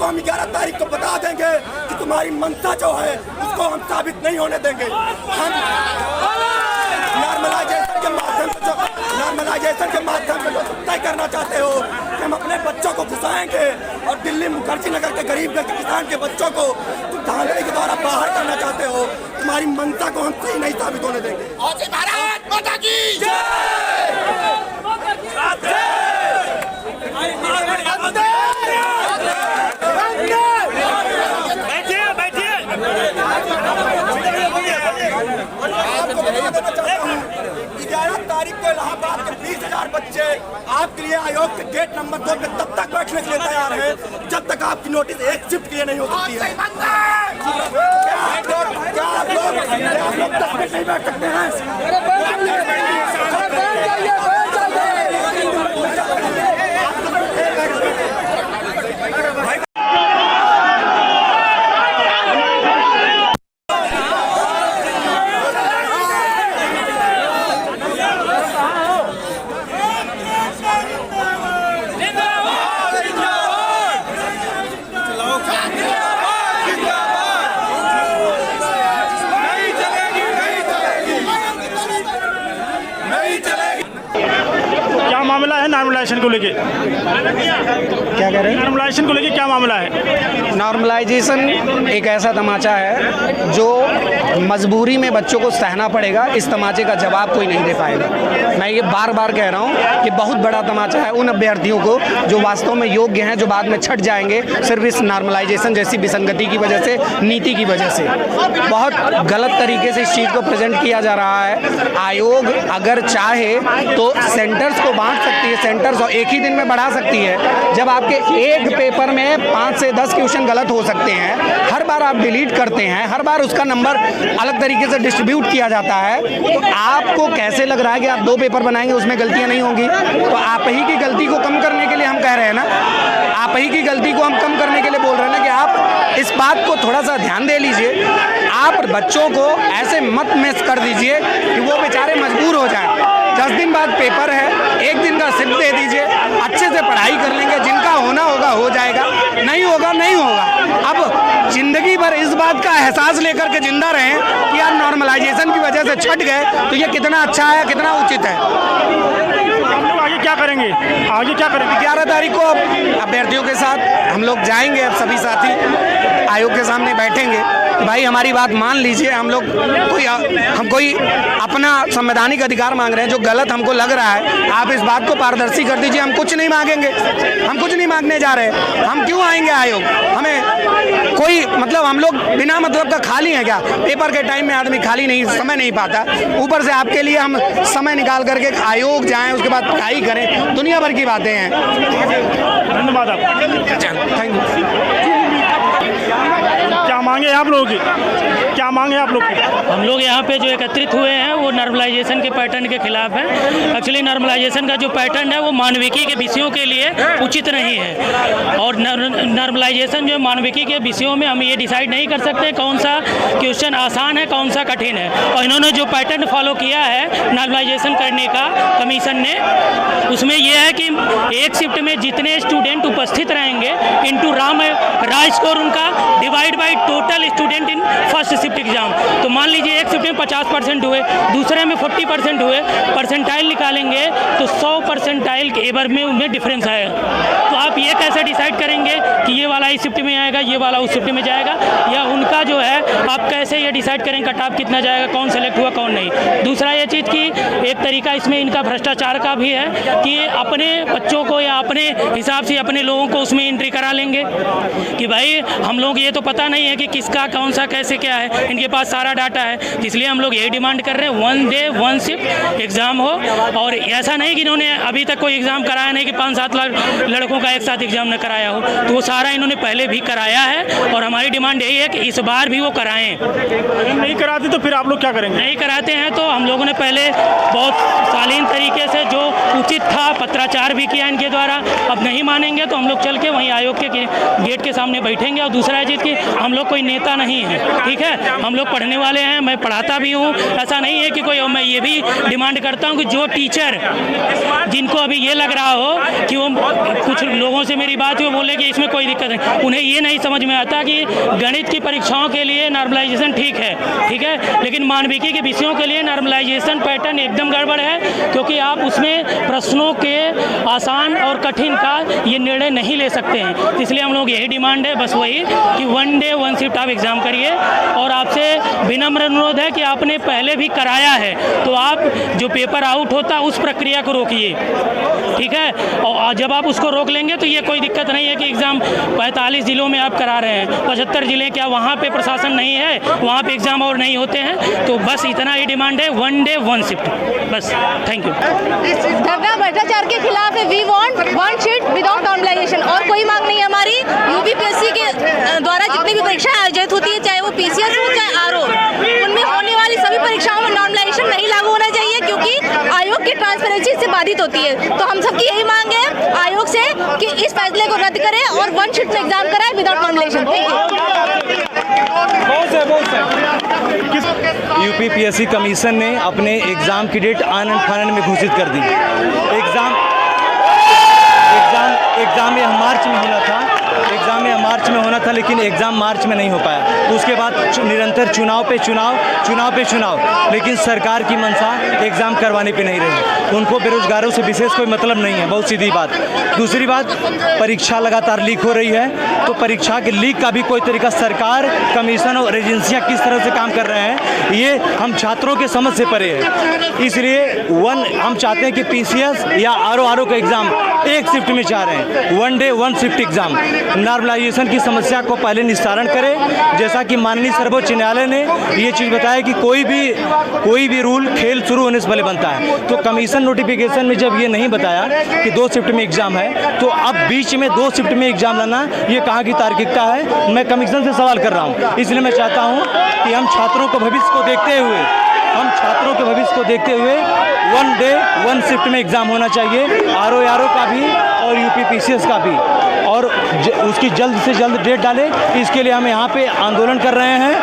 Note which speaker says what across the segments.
Speaker 1: हम 11 तारीख को बता देंगे कि तुम्हारी मंशा जो है उसको हम साबित नहीं होने देंगे। हम नॉर्मलाइजेशन के माध्यम से जो तय करना चाहते हो कि हम अपने बच्चों को घुसाएंगे और दिल्ली मुखर्जी नगर के गरीब किसान के बच्चों को तुम धांधली के द्वारा बाहर करना चाहते हो, तुम्हारी मंशा को हम सही नहीं साबित होने देंगे। भारत माता की जय। तारीख को इलाहाबाद के 20,000 बच्चे आपके लिए आयोग के गेट नंबर 2 पे तब तक बैठने के लिए तैयार हैं जब तक आपकी नोटिस एक शिफ्ट के लिए नहीं हो सकती है। क्या आप लोग तक नहीं बैठ सकते हैं?
Speaker 2: मामला है नॉर्मलाइजेशन को लेके,
Speaker 3: क्या कह रहे हैं?
Speaker 2: नॉर्मलाइजेशन को लेके क्या मामला है?
Speaker 3: नॉर्मलाइजेशन एक ऐसा तमाचा है जो मजबूरी में बच्चों को सहना पड़ेगा। इस तमाचे का जवाब कोई नहीं दे पाएगा। मैं ये बार बार कह रहा हूँ कि बहुत बड़ा तमाचा है उन अभ्यर्थियों को जो वास्तव में योग्य हैं, जो बाद में छट जाएंगे सिर्फ इस नॉर्मलाइजेशन जैसी विसंगति की वजह से, नीति की वजह से। बहुत गलत तरीके से इस चीज़ को प्रेजेंट किया जा रहा है। आयोग अगर चाहे तो सेंटर्स को बांट सकती है, सेंटर्स और एक ही दिन में बढ़ा सकती है। जब आपके एक पेपर में 5 से 10 क्वेश्चन गलत हो सकते हैं, हर बार आप डिलीट करते हैं, हर बार उसका नंबर अलग तरीके से डिस्ट्रीब्यूट किया जाता है, तो आपको कैसे लग रहा है कि आप 2 पेपर बनाएंगे उसमें गलतियां नहीं होंगी? तो आप ही की गलती को कम करने के लिए हम कह रहे हैं ना, आप ही की गलती को हम कम करने के लिए बोल रहे हैं ना कि आप इस बात को थोड़ा सा ध्यान दे लीजिए। आप बच्चों को ऐसे मत मिस कर दीजिए कि वो बेचारे मजबूर हो जाएं। 10 दिन बाद पेपर है, 1 दिन का सिर्फ दे दीजिए, अच्छे से पढ़ाई कर लेंगे, जिनका होना होगा हो जाएगा, नहीं होगा नहीं होगा। अब जिंदगी भर इस बात का एहसास लेकर के जिंदा रहें कि यार नॉर्मलाइजेशन की वजह से छट गए तो ये कितना अच्छा है, कितना उचित है।
Speaker 2: आगे क्या करेंगे? आगे क्या करेंगे? 11
Speaker 3: तारीख को अभ्यर्थियों के साथ हम लोग जाएंगे, अब सभी साथी आयोग के सामने बैठेंगे। भाई हमारी बात मान लीजिए, हम कोई अपना संवैधानिक अधिकार मांग रहे हैं, जो गलत हमको लग रहा है आप इस बात को पारदर्शी कर दीजिए। हम कुछ नहीं मांगेंगे, हम कुछ नहीं मांगने जा रहे। हम क्यों आएंगे आयोग? हमें कोई मतलब, हम लोग बिना मतलब का खाली हैं क्या? पेपर के टाइम में आदमी खाली नहीं, समय नहीं पाता, ऊपर से आपके लिए हम समय निकाल करके आयोग जाएं, उसके बाद पढ़ाई करें, दुनिया भर की बातें हैं।
Speaker 2: धन्यवाद आप,
Speaker 3: थैंक यू।
Speaker 2: क्या मांगे आप लोगों की? क्या मांगे आप लोग की?
Speaker 4: हम लोग यहाँ पे जो एकत्रित हुए हैं वो नॉर्मलाइजेशन के पैटर्न के खिलाफ है। एक्चुअली नॉर्मलाइजेशन का जो पैटर्न है वो मानविकी के विषयों के लिए उचित नहीं है, और नॉर्मलाइजेशन जो मानविकी के विषयों में हम ये डिसाइड नहीं कर सकते कौन सा क्वेश्चन आसान है, कौन सा कठिन है। और इन्होंने जो पैटर्न फॉलो किया है नॉर्मलाइजेशन करने का कमीशन ने, उसमें यह है कि एक शिफ्ट में जितने स्टूडेंट उपस्थित रहेंगे इंटू राय स्कोर उनका divide by total student in first shift exam. तो मान लीजिए एक शिफ्ट में 50% हुए, दूसरे में 40% हुए, परसेंटाइल निकालेंगे तो 100 परसेंटाइल के एवर में उनमें डिफरेंस आएगा। तो आप ये कैसे डिसाइड करेंगे कि ये वाला इस शिफ्ट में आएगा, ये वाला उस शिफ्ट में जाएगा, या उनका जो है आप कैसे ये डिसाइड करेंगे कट ऑफ कितना जाएगा, कौन सेलेक्ट हुआ कौन नहीं। दूसरा ये चीज़ कि एक तरीका इसमें इनका भ्रष्टाचार का भी है कि अपने बच्चों को या अपने हिसाब से अपने लोगों को उसमें एंट्री करा लेंगे कि भाई हम लोग ये तो पता नहीं है कि किसका कौन सा कैसे क्या है, इनके पास सारा डाटा है। इसलिए हम लोग यही डिमांड कर रहे हैं 1 डे 1 शिफ्ट एग्ज़ाम हो। और ऐसा नहीं कि इन्होंने अभी तक कोई एग्ज़ाम कराया नहीं कि 5-7 लाख लड़कों का एक साथ एग्ज़ाम न कराया हो, तो वो सारा इन्होंने पहले भी कराया है। और हमारी डिमांड यही है कि इस बार भी वो कराएं।
Speaker 2: अगर नहीं कराते तो फिर आप लोग क्या करेंगे?
Speaker 4: नहीं कराते हैं तो हम लोगों ने पहले बहुत शालीन तरीके से जो उचित था पत्राचार भी किया इनके द्वारा। अब नहीं मानेंगे तो हम लोग चल के वहीं आयोग के गेट के सामने बैठेंगे। और दूसरा चीज़ कि हम लोग कोई नेता नहीं है, ठीक है, हम लोग पढ़ने वाले हैं, मैं पढ़ाता भी हूँ। ऐसा नहीं है कि कोई, मैं ये भी डिमांड करता हूँ कि जो टीचर जिनको अभी ये लग रहा हो कि वो कुछ लोगों से मेरी बात हुई बोले कि इसमें कोई दिक्कत नहीं, उन्हें ये नहीं समझ में आता कि गणित की परीक्षाओं के लिए नॉर्मलाइजेशन ठीक है, लेकिन मानविकी के विषयों के लिए नॉर्मलाइजेशन पैटर्न एकदम गड़बड़ है, क्योंकि आप उसमें प्रश्नों के आसान और कठिन का ये निर्णय नहीं ले सकते हैं। तो इसलिए हम लोग यही डिमांड है, बस वही कि 1 डे 1 शिफ्ट आप एग्ज़ाम करिए। और आपसे विनम्र अनुरोध है कि आपने पहले भी कराया है तो आप जो पेपर आउट होता है उस प्रक्रिया को रोकिए, ठीक है। और जब आप उसको रोक लेंगे तो ये कोई दिक्कत नहीं है कि एग्ज़ाम 45 ज़िलों में आप करा रहे हैं, 75 ज़िले, क्या वहाँ पे प्रशासन नहीं है, वहाँ पे एग्ज़ाम और नहीं होते हैं? तो बस इतना ही डिमांड है, 1 डे 1 शिफ्ट, बस। Thank you.
Speaker 5: धरना भ्रष्टाचार के खिलाफ है। We want 1 shift without normalisation. और कोई मांग नहीं है हमारी। यूपीपीएससी के द्वारा जितनी भी परीक्षाएं आयोजित होती है, चाहे वो पीसीएस हो चाहे आरओ, उनमें होने वाली सभी परीक्षाओं में नॉर्मलाइजेशन नहीं लागू होना चाहिए, क्योंकि आयोग की ट्रांसपेरेंसी से बाधित होती है। तो हम सबकी यही मांग है आयोग से कि इस फैसले को रद्द करें और 1 शिफ्ट में एग्जाम कराएं विदाउट नॉर्मलाइजेशन।
Speaker 6: यूपीपीएससी कमीशन ने अपने एग्ज़ाम की डेट आनन फानन में घोषित कर दी। एग्ज़ाम यह मार्च में होना था, लेकिन एग्ज़ाम मार्च में नहीं हो पाया। तो उसके बाद निरंतर चुनाव पे चुनाव, लेकिन सरकार की मंशा एग्ज़ाम करवाने पे नहीं रही। उनको बेरोजगारों से विशेष कोई मतलब नहीं है, बहुत सीधी बात। दूसरी बात, परीक्षा लगातार लीक हो रही है, तो परीक्षा के लीक का भी कोई तरीका सरकार, कमीशन और एजेंसियाँ किस तरह से काम कर रहे हैं, ये हम छात्रों के समझ से परे है। इसलिए हम चाहते हैं कि पीसीएस या आरओ का एग्ज़ाम एक शिफ्ट में चाह रहे हैं, 1 डे 1 शिफ्ट एग्ज़ाम। नॉर्मलाइजेशन की समस्या को पहले निस्तारण करें, जैसा कि माननीय सर्वोच्च न्यायालय ने ये चीज़ बताया कि कोई भी रूल खेल शुरू होने से पहले बनता है। तो कमीशन नोटिफिकेशन में जब ये नहीं बताया कि 2 शिफ्ट में एग्ज़ाम है, तो अब बीच में 2 शिफ्ट में एग्ज़ाम लाना ये कहाँ की तार्किकता है? मैं कमीशन से सवाल कर रहा हूँ। इसलिए मैं चाहता हूँ कि हम छात्रों के भविष्य को देखते हुए 1 डे 1 शिफ्ट में एग्ज़ाम होना चाहिए, आरओ का भी और यूपीपीसीएस का भी, और उसकी जल्द से जल्द डेट डालें। इसके लिए हम यहाँ पे आंदोलन कर रहे हैं,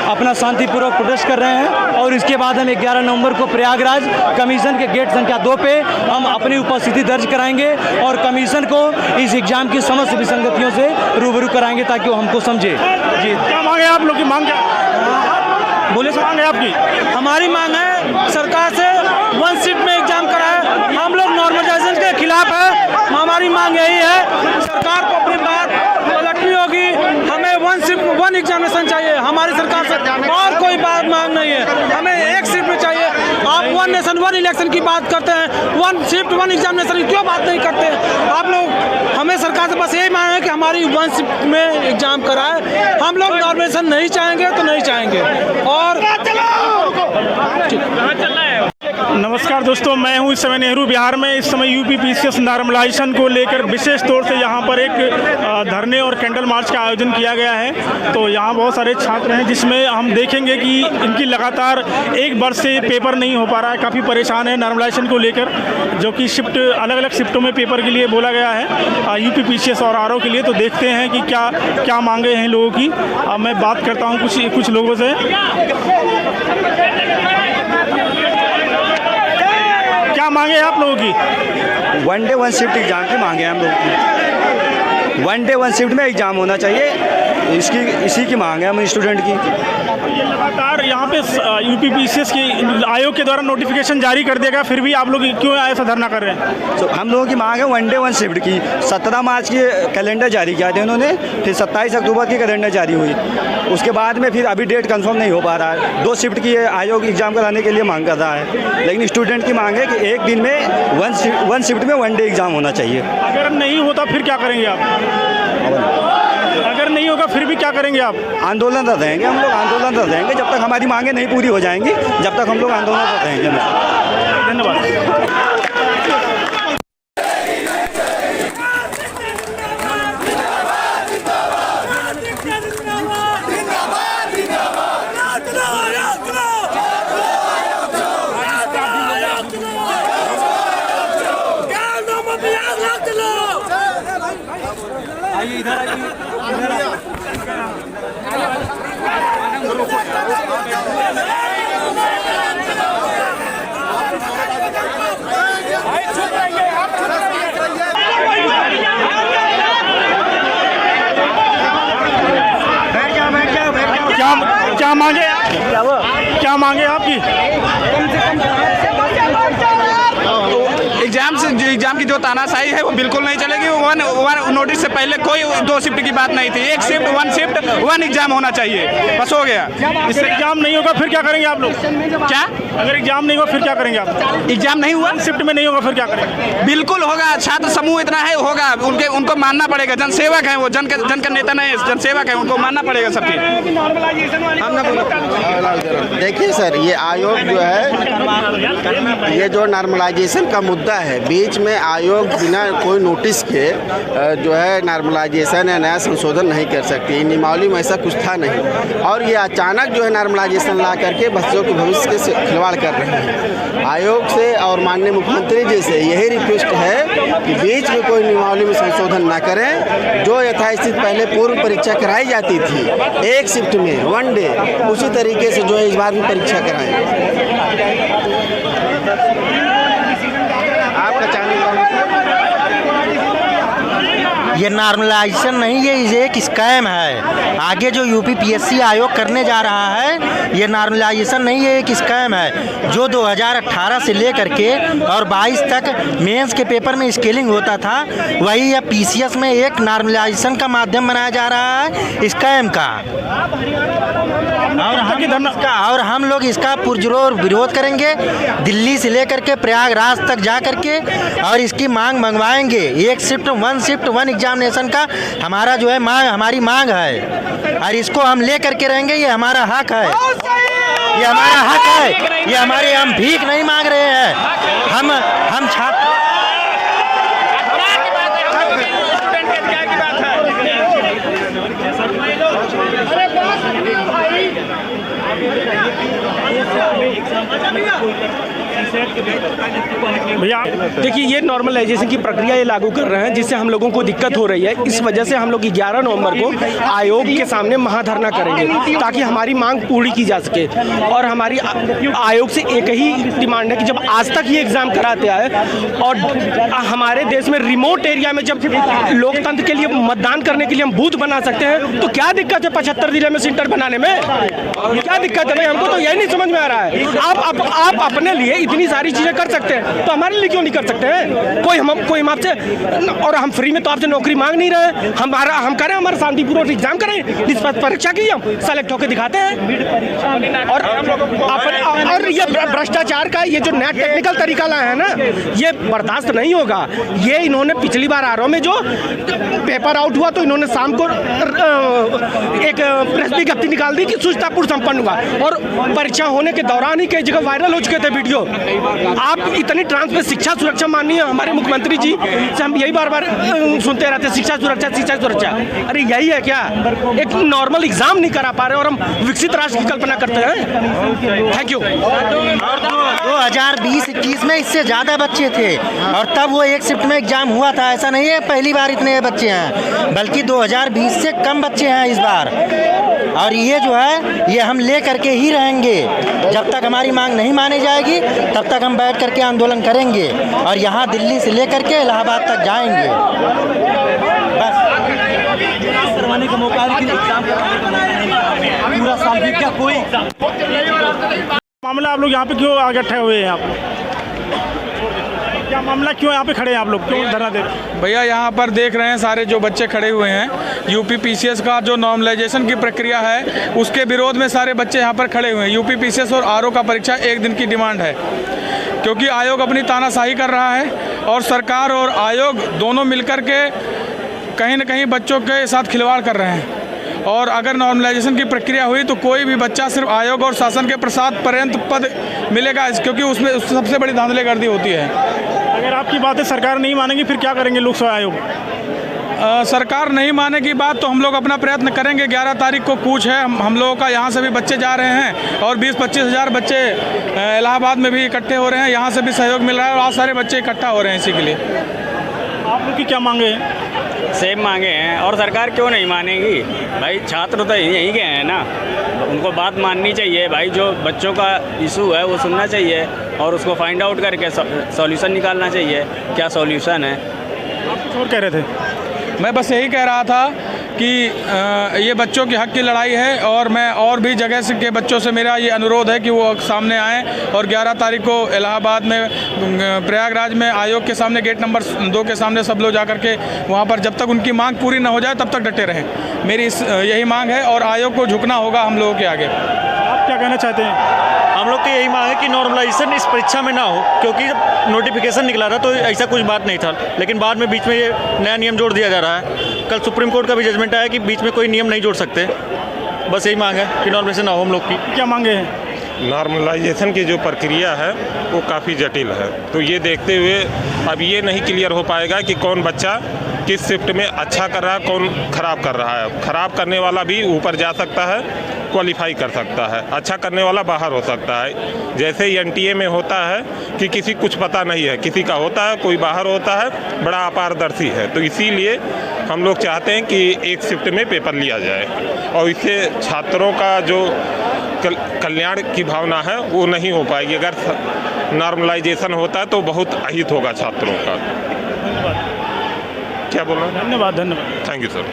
Speaker 6: अपना शांतिपूर्वक प्रोटेस्ट कर रहे हैं, और इसके बाद हम 11 नवंबर को प्रयागराज कमीशन के गेट संख्या 2 पे हम अपनी उपस्थिति दर्ज कराएंगे और कमीशन को इस एग्ज़ाम की समस्त विसंगतियों से रूबरू कराएंगे, ताकि वो हमको समझे। जी,
Speaker 2: क्या मांग है आप लोग की? मांग क्या बोले? मांग है आपकी?
Speaker 7: हमारी मांग है सरकार से 1 शिफ्ट में एग्जाम कराए। हम लोग नॉर्मलाइजेशन के खिलाफ है। हमारी मांग यही है, सरकार को अपनी बात पलटनी होगी। हमें 1 शिफ्ट 1 एग्जामिनेशन चाहिए हमारी सरकार से, और कोई बात मांग नहीं है। हमें 1 शिफ्ट में चाहिए। आप 1 नेशन 1 इलेक्शन की बात करते हैं, 1 शिफ्ट 1 एग्जामिनेशन की क्यों बात नहीं करते? आप लोग, हमें सरकार से बस यही मांग है कि हमारी 1 शिफ्ट में एग्जाम कराए। हम लोग नॉर्मलाइजेशन नहीं चाहेंगे तो नहीं चाहेंगे। और
Speaker 2: नमस्कार दोस्तों, मैं हूं इस समय नेहरू विहार में। इस समय यूपीपीसीएस नॉर्मलाइजेशन को लेकर विशेष तौर से यहां पर एक धरने और कैंडल मार्च का आयोजन किया गया है। तो यहां बहुत सारे छात्र हैं, जिसमें हम देखेंगे कि इनकी लगातार 1 वर्ष से पेपर नहीं हो पा रहा है, काफ़ी परेशान है नॉर्मलाइजेशन को लेकर, जो कि शिफ्ट अलग अलग शिफ्टों में पेपर के लिए बोला गया है यूपीपीसीएस और आरओ के लिए। तो देखते हैं कि क्या मांगे हैं लोगों की। मैं बात करता हूँ कुछ लोगों से। क्या मांगे हैं आप लोगों की?
Speaker 1: 1 डे 1 शिफ्ट एग्ज़ाम की मांगे हैं हम लोग की। 1 डे 1 शिफ्ट में एग्ज़ाम होना चाहिए, इसी की मांग है हम स्टूडेंट की।
Speaker 2: ये लगातार यहाँ पे यूपीपीसीएस के आयोग के द्वारा नोटिफिकेशन जारी कर देगा, फिर भी आप लोग क्यों ऐसा धरना कर रहे हैं?
Speaker 1: तो हम लोगों की मांग है 1 डे 1 शिफ्ट की। 17 मार्च की कैलेंडर जारी किया था उन्होंने, फिर 27 अक्टूबर की कैलेंडर जारी हुई, उसके बाद में फिर अभी डेट कंफर्म नहीं हो पा रहा है। 2 शिफ्ट की आयोग एग्ज़ाम कराने के लिए मांग कर रहा है, लेकिन स्टूडेंट की मांग है कि एक दिन में 1 शिफ्ट में 1 डे एग्ज़ाम होना चाहिए।
Speaker 2: अगर नहीं होता फिर क्या करेंगे आप? अगर नहीं होगा फिर भी क्या करेंगे आप?
Speaker 1: आंदोलनरत रहेंगे हम लोग, आंदोलनरत रहेंगे जब तक हमारी मांगें नहीं पूरी हो जाएंगी, जब तक हम लोग आंदोलनरत रहेंगे।
Speaker 2: धन्यवाद। क्या मांगे क्या मांगे आपकी?
Speaker 3: एग्जाम की जो तानाशाही है वो बिल्कुल नहीं चलेगी। वन नोटिस से पहले कोई 2 शिफ्ट की बात नहीं थी। 1 शिफ्ट 1 शिफ्ट 1 एग्जाम होना चाहिए, बस हो गया।
Speaker 2: इससे एग्जाम नहीं होगा फिर क्या करेंगे आप लोग?
Speaker 3: क्या
Speaker 2: अगर एग्जाम नहीं होगा फिर क्या करेंगे आप?
Speaker 3: एग्जाम नहीं हुआ,
Speaker 2: शिफ्ट में नहीं होगा फिर क्या करेंगे?
Speaker 3: बिल्कुल होगा। छात्र समूह इतना है, होगा। उनको मानना पड़ेगा। जनसेवक है वो, जन का नेता नहीं, जनसेवक है, उनको मानना पड़ेगा सब चीज।
Speaker 8: देखिए सर, ये आयोग जो है, ये जो नॉर्मलाइजेशन का मुद्दा है, बीच में आयोग बिना कोई नोटिस के जो है नॉर्मलाइजेशन या नया संशोधन नहीं कर सकती। नियमावली में ऐसा कुछ था नहीं, और ये अचानक जो है नॉर्मलाइजेशन ला करके बच्चों के भविष्य से खिलवाड़ कर रहे हैं। आयोग से और माननीय मुख्यमंत्री जी से यही रिक्वेस्ट है कि बीच में कोई नियमावली में संशोधन ना करें। जो यथास्थित पहले पूर्व परीक्षा कराई जाती थी 1 शिफ्ट में 1 डे, उसी तरीके से जो है इस बार भी परीक्षा कराएं। आपका चैनल
Speaker 9: ये नॉर्मलाइजेशन नहीं है, ये एक स्कैम है। आगे जो यूपीपीएससी आयोग करने जा रहा है, ये नॉर्मलाइजेशन नहीं है, एक स्कैम है। जो 2018 से लेकर के और 22 तक मेंस के पेपर में स्केलिंग होता था, वही अब पीसीएस में एक नॉर्मलाइजेशन का माध्यम बनाया जा रहा है, स्कैम का। और हम लोग इसका पुरजोर विरोध करेंगे, दिल्ली से लेकर के प्रयागराज तक जा करके, और इसकी मांग मंगवाएंगे। 1 शिफ्ट 1 एग्जामिनेशन का हमारा जो है हमारी मांग है, और इसको हम ले करके रहेंगे। ये हमारा हक है, ये हमारा हक है, ये हमारे, हम भीख नहीं मांग रहे हैं। हम छात्र
Speaker 7: भैया देखिए, ये नॉर्मलाइजेशन की प्रक्रिया ये लागू कर रहे हैं, जिससे हम लोगों को दिक्कत हो रही है। इस वजह से हम लोग 11 नवंबर को आयोग के सामने महाधरना करेंगे, ताकि हमारी मांग पूरी की जा सके। और हमारी आयोग से एक ही डिमांड है कि जब आज तक ये एग्ज़ाम कराते आए, और हमारे देश में रिमोट एरिया में जब लोकतंत्र के लिए मतदान करने के लिए हम बूथ बना सकते हैं, तो क्या दिक्कत है 75 जिले में सेंटर बनाने में? क्या दिक्कत है भाई? हमको तो यही नहीं समझ में आ रहा है। आप अपने लिए इतनी सारी चीज़ें कर सकते हैं, तो हमारे लिए क्यों नहीं कर सकते हैं? कोई हम आपसे, और हम फ्री में तो आपसे नौकरी मांग नहीं रहे। हम करें, हमारा शांतिपूर्वक एग्जाम करें, निष्पक्ष परीक्षा की, हम सेलेक्ट होकर दिखाते हैं। और ये भ्रष्टाचार का ये जो नया टेक्निकल तरीका लाया है ना, ये बर्दाश्त नहीं होगा। ये इन्होंने पिछली बार आरओ में जो पेपर आउट हुआ, तो इन्होंने शाम को एक प्रेस विज्ञप्ति निकाल दी कि सूचनापूर्व संपन्न हुआ, और परीक्षा होने के दौरान ही कई जगह वायरल हो चुके थे वीडियो। आप इतनी ट्रांसपेरेंट, शिक्षा सुरक्षा माननीय हमारे मुख्यमंत्री जी से हम यही बार बार सुनते रहते हैं, शिक्षा सुरक्षा, शिक्षा सुरक्षा। अरे यही है क्या? एक नॉर्मल एग्जाम नहीं करा पा रहे, और हम विकसित राष्ट्र की कल्पना करते हैं। Thank you.
Speaker 9: 2020-21 में इससे ज़्यादा बच्चे थे, और तब वो 1 शिफ्ट में एग्जाम हुआ था। ऐसा नहीं है पहली बार इतने बच्चे हैं, बल्कि 2020 से कम बच्चे हैं इस बार। और ये जो है, ये हम ले करके ही रहेंगे। जब तक हमारी मांग नहीं मानी जाएगी, तब तक हम बैठ करके आंदोलन करेंगे, और यहाँ दिल्ली से लेकर के इलाहाबाद तक जाएंगे। बस
Speaker 6: करवाने का मौका है, लेकिन एग्जाम करवाने का मौका नहीं। पूरा साल भी क्या कोई
Speaker 2: मामला आप लोग यहाँ पे क्यों आगे इकट्ठे हुए हैं? आप क्या मामला, क्यों यहाँ पे खड़े हैं आप लोग, क्यों धरना दे रहे हैं?
Speaker 10: भैया यहाँ पर देख रहे हैं सारे जो बच्चे खड़े हुए हैं, यूपीपीसीएस का जो नॉर्मलाइजेशन की प्रक्रिया है, उसके विरोध में सारे बच्चे यहाँ पर खड़े हुए हैं। यूपीपीसीएस और आरओ का परीक्षा 1 दिन की डिमांड है, क्योंकि आयोग अपनी तानाशाही कर रहा है, और सरकार और आयोग दोनों मिलकर के कहीं न कहीं बच्चों के साथ खिलवाड़ कर रहे हैं। और अगर नॉर्मलाइजेशन की प्रक्रिया हुई तो कोई भी बच्चा सिर्फ आयोग और शासन के प्रसाद पर्यंत पद मिलेगा, क्योंकि उसमें सबसे बड़ी धांधलीगर्दी होती है।
Speaker 2: अगर आपकी बातें सरकार नहीं मानेगी फिर क्या करेंगे लोक सेवा आयोग?
Speaker 10: सरकार नहीं माने की बात तो हम लोग अपना प्रयत्न करेंगे। 11 तारीख को कूच है हम लोगों का, यहाँ से भी बच्चे जा रहे हैं, और 20-25 हज़ार बच्चे इलाहाबाद में भी इकट्ठे हो रहे हैं। यहाँ से भी सहयोग मिल रहा है, और आज सारे बच्चे इकट्ठा हो रहे हैं इसी के लिए।
Speaker 2: आप लोग की क्या मांगे हैं?
Speaker 11: सेम मांगे हैं और सरकार क्यों नहीं मानेगी भाई? छात्र तो यहीं के हैं ना, उनको बात माननी चाहिए भाई। जो बच्चों का इशू है वो सुनना चाहिए और उसको फाइंड आउट करके सॉल्यूशन निकालना चाहिए, क्या सॉल्यूशन है।
Speaker 2: आप कुछ और कह रहे थे?
Speaker 10: मैं बस यही कह रहा था कि ये बच्चों के हक़ की लड़ाई है और मैं और भी जगह से के बच्चों से मेरा ये अनुरोध है कि वो सामने आएँ और 11 तारीख को इलाहाबाद में प्रयागराज में आयोग के सामने गेट नंबर 2 के सामने सब लोग जाकर के वहाँ पर जब तक उनकी मांग पूरी ना हो जाए तब तक डटे रहें। मेरी यही मांग है और आयोग को झुकना होगा हम लोगों के आगे।
Speaker 2: आप क्या कहना चाहते हैं?
Speaker 12: हम लोग की यही मांग है कि नॉर्मलाइजेशन इस परीक्षा में ना हो, क्योंकि जब नोटिफिकेशन निकला था तो ऐसा कुछ बात नहीं था, लेकिन बाद में बीच में ये नया नियम जोड़ दिया जा रहा है। कल सुप्रीम कोर्ट का भी जजमेंट आया कि बीच में कोई नियम नहीं जोड़ सकते। बस यही मांग है कि नॉर्मलाइजेशन ना हो। हम लोग की
Speaker 2: क्या मांगे हैं?
Speaker 13: नॉर्मलाइजेशन की जो प्रक्रिया है वो काफ़ी जटिल है, तो ये देखते हुए अब ये नहीं क्लियर हो पाएगा कि कौन बच्चा किस शिफ्ट में अच्छा कर रहा है, कौन ख़राब कर रहा है। ख़राब करने वाला भी ऊपर जा सकता है, क्वालिफाई कर सकता है, अच्छा करने वाला बाहर हो सकता है। जैसे एनटीए में होता है कि किसी कुछ पता नहीं है, किसी का होता है, कोई बाहर होता है, बड़ा अपारदर्शी है। तो इसीलिए हम लोग चाहते हैं कि एक शिफ्ट में पेपर लिया जाए और इससे छात्रों का जो कल्याण की भावना है वो नहीं हो पाएगी। अगर नॉर्मलाइजेशन होता है तो बहुत अहित होगा छात्रों का। क्या बोलना?
Speaker 2: धन्यवाद।
Speaker 13: Thank you sir.